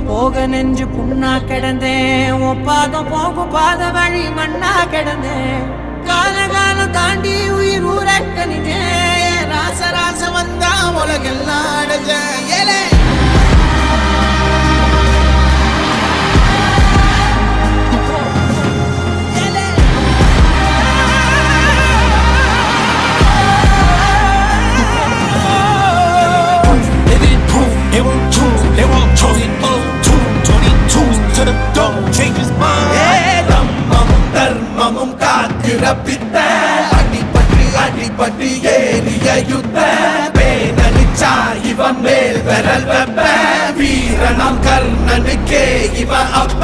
போக நெஞ்சு புண்ணா கிடந்தேன் ஒப்பாதம் போகும் பாத வழி மண்ணா கிடந்தேன் காலகாலம் தாண்டி உயிர் ஊரக்கணிஞ்சேன் ராச ராச வந்தா உலகெல்லாம் அடைஞ்சேன் ஏலே அடிபட்டு ஏறிய யுத்த பேனலிச்சா இவன் மேல் விரல் வெப்ப வீரனாம் கர்ணனுக்கே இவன் அப்ப